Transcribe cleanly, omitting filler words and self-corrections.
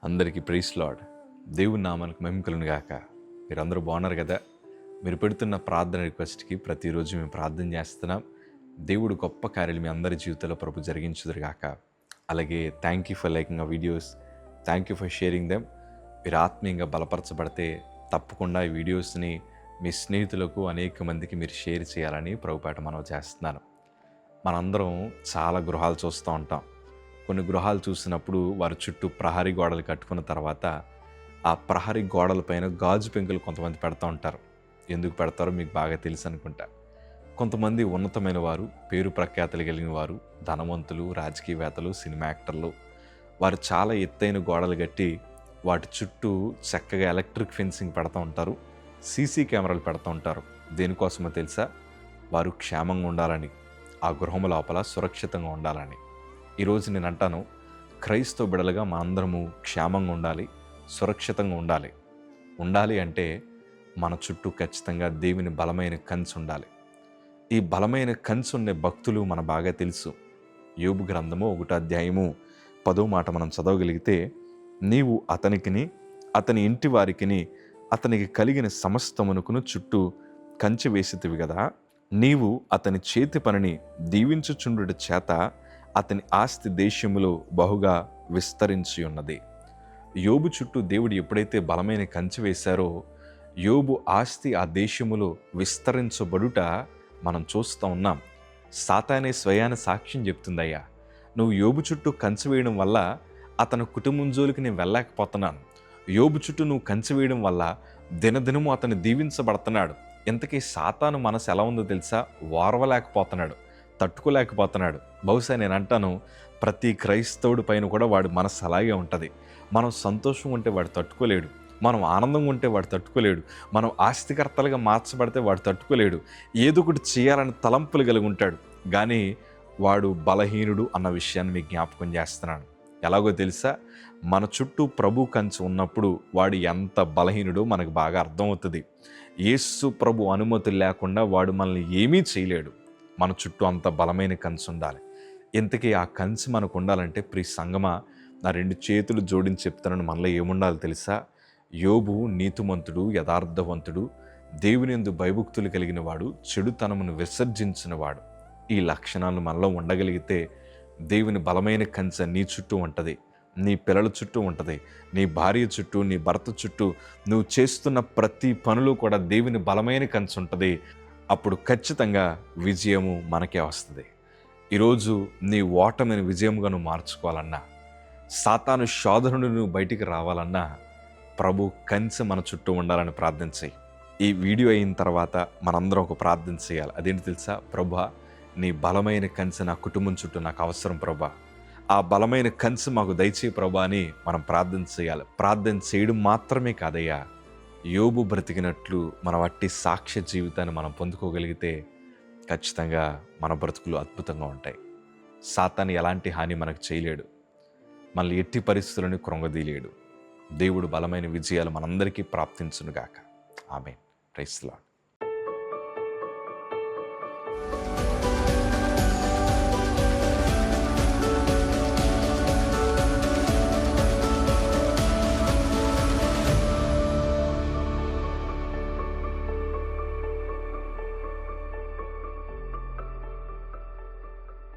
అందరికీ praise lord. దేవుని నామానికి మహిమ కలుగును గాక. మీరందరూ బాగున్నారు కదా? మీరు పెడుతున్న ప్రార్థన రిక్వెస్ట్కి ప్రతిరోజు మేము ప్రార్థన చేస్తున్నాం. దేవుడు గొప్ప కార్యాలు మీ అందరి జీవితంలో ప్రభు జరిగించుదురు గాక. అలాగే థ్యాంక్ యూ ఫర్ లైకింగ్ ఆ videos, thank you for sharing them. మీరు ఆత్మీయంగా బలపరచబడితే తప్పకుండా ఈ వీడియోస్ని మీ స్నేహితులకు అనేక మందికి మీరు షేర్ చేయాలని ప్రభుపేట మనవి చేస్తున్నాను. మనందరం చాలా గృహాలు చూస్తూ ఉంటాం. కొన్ని గృహాలు చూసినప్పుడు వారి చుట్టూ ప్రహరీ గోడలు కట్టుకున్న తర్వాత ఆ ప్రహరీ గోడలపైన గాజు పెంకులు కొంతమంది పెడతా ఉంటారు. ఎందుకు పెడతారో మీకు బాగా తెలుసు అనుకుంటా. కొంతమంది ఉన్నతమైన వారు, పేరు ప్రఖ్యాతలు కలిగిన వారు, ధనవంతులు, రాజకీయవేత్తలు, సినిమా యాక్టర్లు, వారు చాలా ఎత్తైన గోడలు కట్టి వాటి చుట్టూ చక్కగా ఎలక్ట్రిక్ ఫెన్సింగ్ పెడతా ఉంటారు, సీసీ కెమెరాలు పెడతా ఉంటారు. దేనికోసమో తెలుసా? వారు క్షేమంగా ఉండాలని, ఆ గృహం లోపల సురక్షితంగా ఉండాలని. ఈరోజు నేను అంటాను, క్రైస్తవ బిడలుగా మా అందరము క్షేమంగా ఉండాలి, సురక్షితంగా ఉండాలి అంటే మన చుట్టూ ఖచ్చితంగా దేవుని బలమైన కంచె ఉండాలి. ఈ బలమైన కంచె ఉండే భక్తులు మన బాగా తెలుసు. యోబు గ్రంథము 1వ అధ్యాయము 10వ మాట మనం చదవగలిగితే, నీవు అతనికిని అతని ఇంటి వారికిని అతనికి కలిగిన సమస్తమునకును చుట్టూ కంచె వేసితివి కదా. నీవు అతని చేతి పనిని దీవించుచుండుట చేత అతని ఆస్తి దేశములో బహుగా విస్తరించి ఉన్నది. యోబు చుట్టూ దేవుడు ఎప్పుడైతే బలమైన కంచె వేశారో, యోబు ఆస్తి ఆ దేశములో విస్తరించబడుట మనం చూస్తూ ఉన్నాం. సాతానే స్వయాన సాక్ష్యం చెప్తుందయ్యా, నువ్వు యోబు చుట్టూ కంచె వేయడం వల్ల అతని కుటుంబం జోలికి నేను వెళ్ళలేకపోతున్నాను. యోబు చుట్టూ నువ్వు కంచె వేయడం వల్ల దినదినము అతను దీవించబడుతున్నాడు. ఇంతకీ సాతాను మనసు ఎలా ఉందో తెలుసా? ఓర్వలేకపోతున్నాడు, తట్టుకోలేకపోతున్నాడు. బహుశా నేను అంటాను, ప్రతి క్రైస్తవుడి పైన కూడా వాడి మనసు అలాగే ఉంటుంది. మనం సంతోషం ఉంటే వాడు తట్టుకోలేడు, మనం ఆనందంగా ఉంటే వాడు తట్టుకోలేడు, మనం ఆస్తికర్తలుగా మార్చబడితే వాడు తట్టుకోలేడు. ఏదో ఒకటి చేయాలని తలంపులు కలిగి ఉంటాడు. కానీ వాడు బలహీనుడు అన్న విషయాన్ని మీకు జ్ఞాపకం చేస్తున్నాను. ఎలాగో తెలుసా? మన చుట్టూ ప్రభు కంచె ఉన్నప్పుడు వాడు ఎంత బలహీనుడో మనకు బాగా అర్థమవుతుంది. యేసు ప్రభు అనుమతి లేకుండా వాడు మనల్ని ఏమీ చేయలేడు. మన చుట్టూ అంత బలమైన కంచె ఉండాలి. ఇంతకీ ఆ కంచె మనకు ఉండాలంటే, ప్రియ సంగమా, నా 2 చేతులు జోడించి చెప్తానని మనలో ఏముండాలి తెలుసా? యోబు నీతిమంతుడు, యథార్థవంతుడు, దేవుని యందు భయభక్తులు కలిగిన వాడు, చెడుతనమును విసర్జించిన వాడు. ఈ లక్షణాలు మనలో ఉండగలిగితే దేవుని బలమైన కంచె నీ చుట్టూ ఉంటుంది, నీ పిల్లల చుట్టూ ఉంటుంది, నీ భార్య చుట్టూ, నీ భర్త చుట్టూ, నువ్వు చేస్తున్న ప్రతి పనులు కూడా దేవుని బలమైన కంచె ఉంటుంది. అప్పుడు ఖచ్చితంగా విజయము మనకే వస్తుంది. ఈరోజు నీ ఓటమిని విజయంగా నువ్వు మార్చుకోవాలన్నా, సాతాను శోధనుడు నువ్వు బయటికి రావాలన్నా, ప్రభు కంచె మన చుట్టూ ఉండాలని ప్రార్థన చేయి. ఈ వీడియో అయిన తర్వాత మనందరం ఒక ప్రార్థన చేయాలి. అదేంటి తెలుసా? ప్రభువా, నీ బలమైన కంచె నా కుటుంబం చుట్టూ నాకు అవసరం ప్రభా, ఆ బలమైన కంచె మాకు దయచేయి ప్రభా అని మనం ప్రార్థన చేయాలి. ప్రార్థన చేయడం మాత్రమే కాదయ్యా, యోబు బ్రతికినట్లు మన వట్టి సాక్ష్య జీవితాన్ని మనం పొందుకోగలిగితే ఖచ్చితంగా మన బ్రతుకులు అద్భుతంగా ఉంటాయి. సాతాను ఎలాంటి హాని మనకు చేయలేడు, మనల్ని ఎట్టి పరిస్థితులను కృంగదీయలేడు. దేవుడు బలమైన విజయాలు మనందరికీ ప్రాప్తించునుగాక. ఆమేన్. Praise the lord.